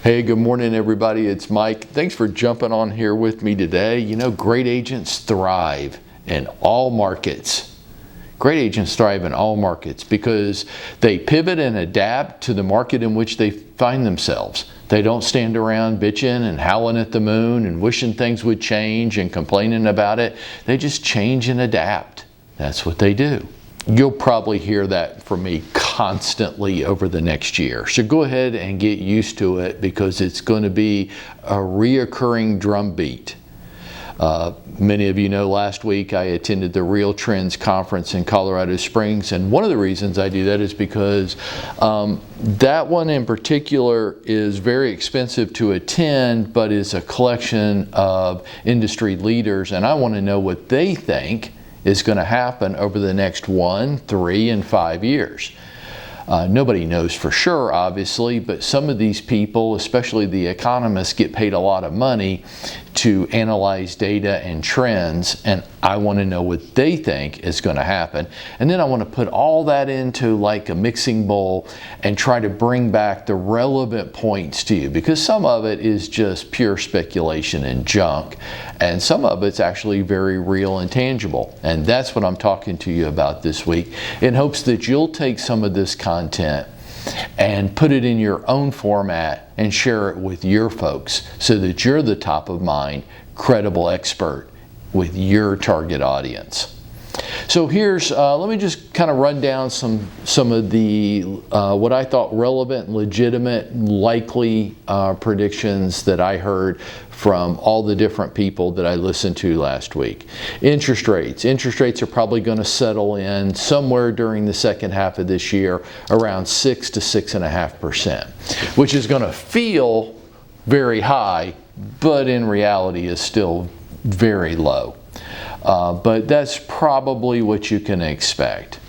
Hey, good morning, everybody. It's Mike. Thanks for jumping on here with me today. You know, great agents thrive in all markets. Great agents thrive in all markets because they pivot and adapt to the market in which they find themselves. They don't stand around bitching and howling at the moon and wishing things would change and complaining about it. They just change and adapt. That's what they do. You'll probably hear that from me constantly over the next year. So go ahead and get used to it because it's going to be a reoccurring drumbeat. Many of you know last week I attended the Real Trends Conference in Colorado Springs, and one of the reasons I do that is because that one in particular is very expensive to attend, but is a collection of industry leaders, and I want to know what they think is going to happen over the next 1, 3, and 5 years. Nobody knows for sure, obviously, but some of these people, especially the economists, get paid a lot of money to analyze data and trends, and I want to know what they think is going to happen. And then I want to put all that into like a mixing bowl and try to bring back the relevant points to you, because some of it is just pure speculation and junk, and some of it's actually very real and tangible. And that's what I'm talking to you about this week, in hopes that you'll take some of this content and put it in your own format and share it with your folks so that you're the top of mind, credible expert with your target audience. So here's, let me just kind of run down some of the, what I thought relevant, legitimate, likely predictions that I heard from all the different people that I listened to last week. Interest rates. Interest rates are probably going to settle in somewhere during the second half of this year around 6 to 6.5%, which is going to feel very high, but in reality is still very low. But that's probably what you can expect.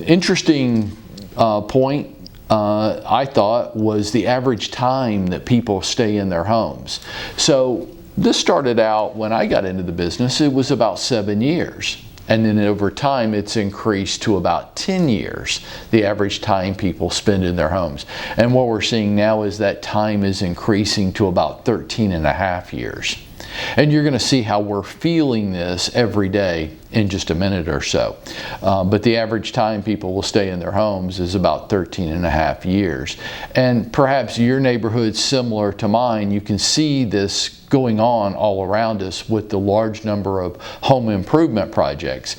Interesting point, I thought, was the average time that people stay in their homes. So this started out when I got into the business, it was about 7 years. And then over time, it's increased to about 10 years, the average time people spend in their homes. And what we're seeing now is that time is increasing to about 13 and a half years. And you're going to see how we're feeling this every day in just a minute or so. But the average time people will stay in their homes is about 13 and a half years. And perhaps your neighborhood's similar to mine. You can see this going on all around us with the large number of home improvement projects.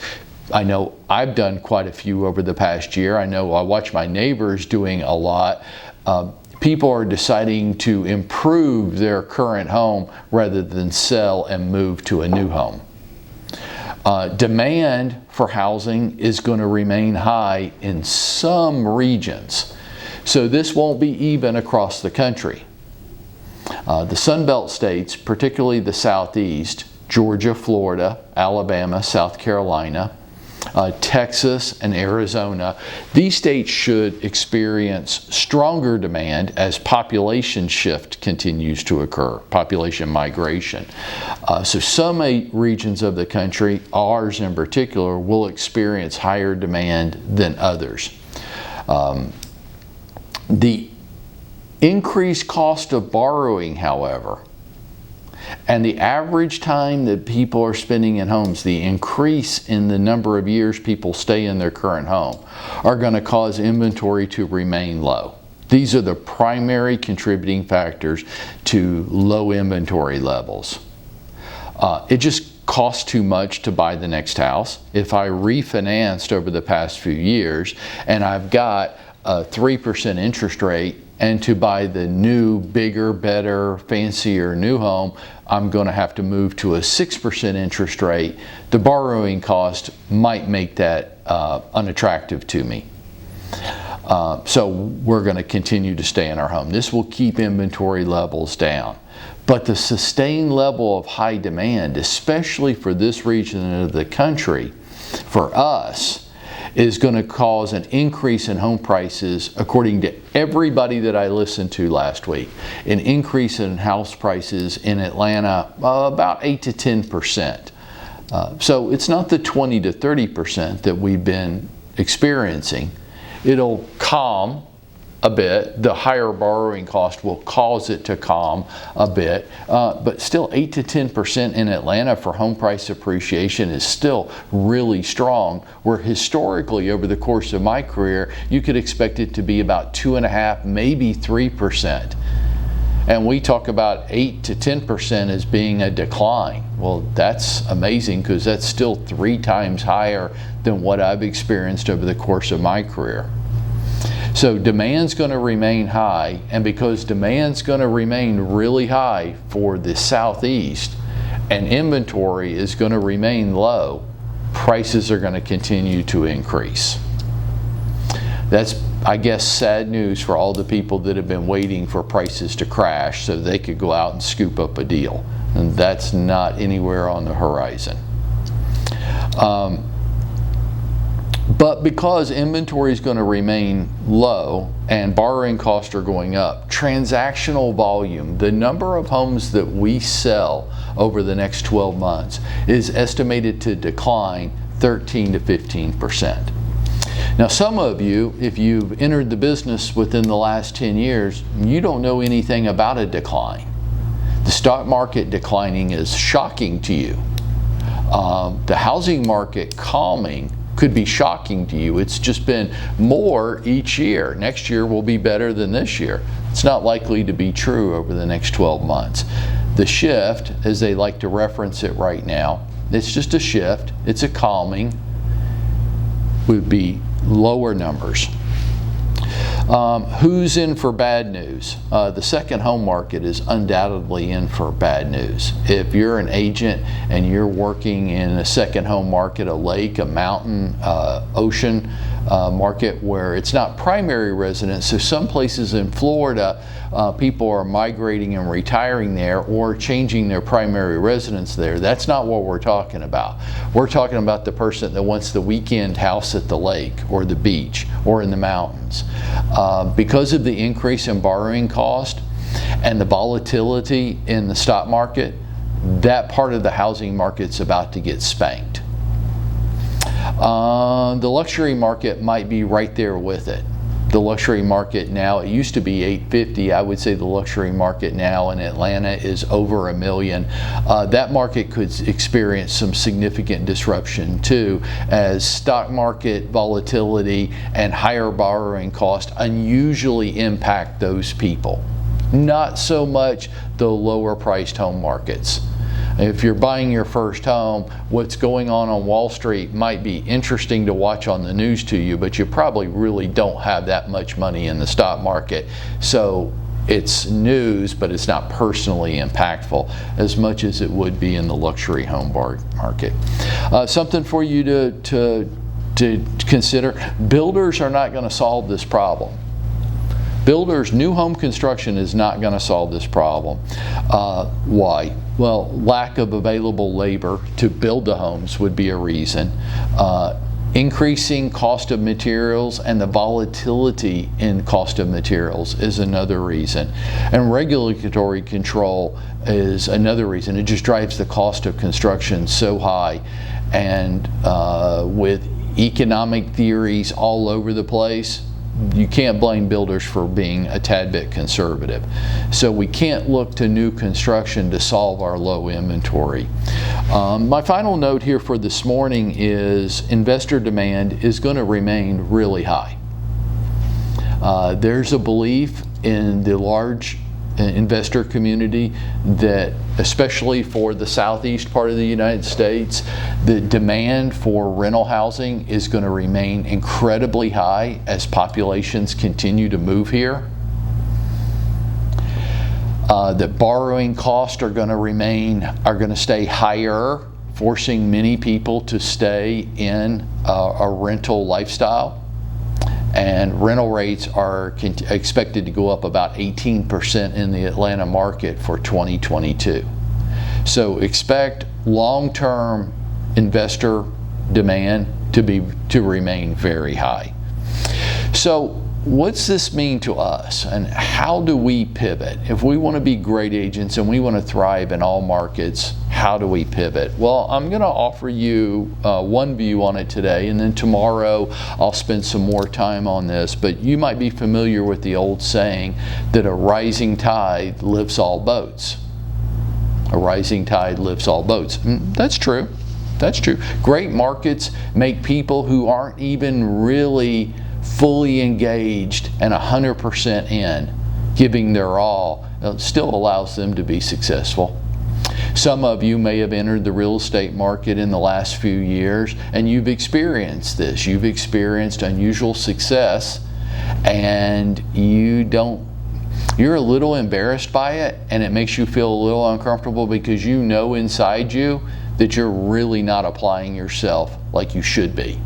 I know I've done quite a few over the past year. I know I watch my neighbors doing a lot. People are deciding to improve their current home rather than sell and move to a new home. Demand for housing is going to remain high in some regions. So this won't be even across the country. The Sun Belt states, particularly the Southeast, Georgia, Florida, Alabama, South Carolina, Texas and Arizona, these states should experience stronger demand as population shift continues to occur, population migration. So some regions of the country, ours in particular, will experience higher demand than others. The increased cost of borrowing, however, and the average time that people are spending in homes, the increase in the number of years people stay in their current home, are going to cause inventory to remain low. These are the primary contributing factors to low inventory levels. It just costs too much to buy the next house. If I refinanced over the past few years and I've got a 3% interest rate, and to buy the new, bigger, better, fancier new home, I'm going to have to move to a 6% interest rate. The borrowing cost might make that unattractive to me. So we're going to continue to stay in our home. This will keep inventory levels down. But the sustained level of high demand, especially for this region of the country, for us, is going to cause an increase in home prices, according to everybody that I listened to last week. An increase in house prices in Atlanta, about 8 to 10%. So it's not the 20 to 30% that we've been experiencing. It'll calm a bit. The higher borrowing cost will cause it to calm a bit, but still 8 to 10% in Atlanta for home price appreciation is still really strong, where historically over the course of my career you could expect it to be about 2.5%, maybe 3%. And we talk about 8 to 10% as being a decline. Well, that's amazing, because that's still 3 times higher than what I've experienced over the course of my career. So demand's going to remain high, and because demand's going to remain really high for the Southeast and inventory is going to remain low, prices are going to continue to increase. That's, I guess, sad news for all the people that have been waiting for prices to crash so they could go out and scoop up a deal. And that's not anywhere on the horizon. But because inventory is going to remain low and borrowing costs are going up, transactional volume, the number of homes that we sell over the next 12 months, is estimated to decline 13 to 15%. Now, some of you, if you've entered the business within the last 10 years, you don't know anything about a decline. The stock market declining is shocking to you. The housing market calming could be shocking to you. It's just been more each year. Next year will be better than this year. It's not likely to be true over the next 12 months. The shift, as they like to reference it right now, it's just a shift. It's a calming. Would be lower numbers. Who's in for bad news? The second home market is undoubtedly in for bad news. If you're an agent and you're working in a second home market, a lake, a mountain, ocean market where it's not primary residence, so some places in Florida, people are migrating and retiring there or changing their primary residence there. That's not what we're talking about. We're talking about the person that wants the weekend house at the lake or the beach or in the mountains. Because of the increase in borrowing cost and the volatility in the stock market, that part of the housing market's about to get spanked. The luxury market might be right there with it. The luxury market now, it used to be 850. I would say the luxury market now in Atlanta is over $1 million. That market could experience some significant disruption too, as stock market volatility and higher borrowing costs unusually impact those people. Not so much the lower priced home markets. If you're buying your first home, what's going on Wall Street might be interesting to watch on the news to you, but you probably really don't have that much money in the stock market. So it's news, but it's not personally impactful as much as it would be in the luxury home market. Something for you to consider: builders are not going to solve this problem. Builders, new home construction is not going to solve this problem. Why? Well, lack of available labor to build the homes would be a reason. Increasing cost of materials and the volatility in cost of materials is another reason. And regulatory control is another reason. It just drives the cost of construction so high. And with economic theories all over the place, you can't blame builders for being a tad bit conservative. So we can't look to new construction to solve our low inventory. My final note here for this morning is investor demand is going to remain really high. There's a belief in the large investor community that, especially for the southeast part of the United States, the demand for rental housing is going to remain incredibly high as populations continue to move here. That borrowing costs are going to stay higher, forcing many people to stay in a rental lifestyle. And rental rates are expected to go up about 18% in the Atlanta market for 2022. So expect long-term investor demand to remain very high. So what's this mean to us, and how do we pivot? If we want to be great agents and we want to thrive in all markets, how do we pivot? Well, I'm going to offer you one view on it today, and then tomorrow I'll spend some more time on this. But you might be familiar with the old saying that a rising tide lifts all boats. A rising tide lifts all boats. That's true. That's true. Great markets make people who aren't even really fully engaged and 100% in, giving their all, still allows them to be successful. Some of you may have entered the real estate market in the last few years, and you've experienced this. You've experienced unusual success, and you're a little embarrassed by it, and it makes you feel a little uncomfortable because you know inside you that you're really not applying yourself like you should be.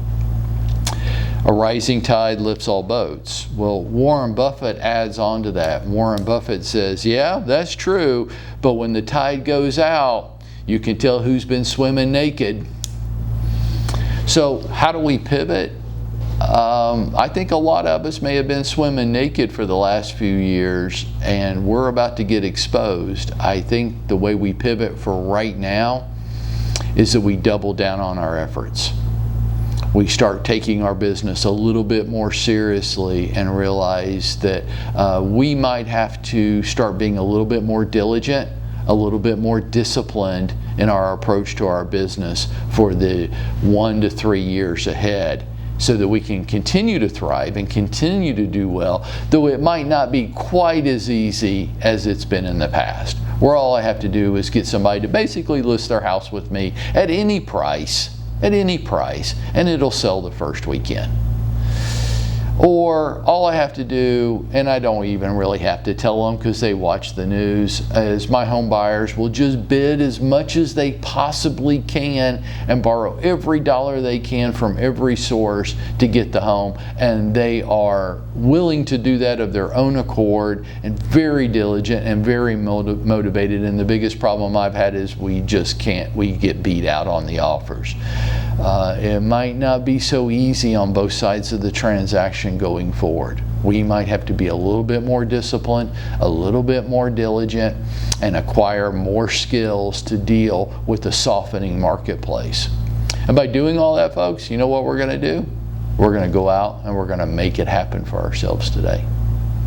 A rising tide lifts all boats. Well, Warren Buffett adds on to that. Warren Buffett says, yeah, that's true, but when the tide goes out, you can tell who's been swimming naked. So how do we pivot? I think a lot of us may have been swimming naked for the last few years, and we're about to get exposed. I think the way we pivot for right now is that we double down on our efforts. We start taking our business a little bit more seriously and realize that we might have to start being a little bit more diligent, a little bit more disciplined in our approach to our business for the 1 to 3 years ahead, so that we can continue to thrive and continue to do well, though it might not be quite as easy as it's been in the past, where all I have to do is get somebody to basically list their house with me at any price, and it'll sell the first weekend. Or all I have to do, and I don't even really have to tell them because they watch the news, is my home buyers will just bid as much as they possibly can and borrow every dollar they can from every source to get the home. And they are willing to do that of their own accord and very diligent and very motivated. And the biggest problem I've had is we get beat out on the offers. It might not be so easy on both sides of the transaction going forward. We might have to be a little bit more disciplined, a little bit more diligent, and acquire more skills to deal with the softening marketplace. And by doing all that, folks, you know what we're going to do? We're going to go out and we're going to make it happen for ourselves today.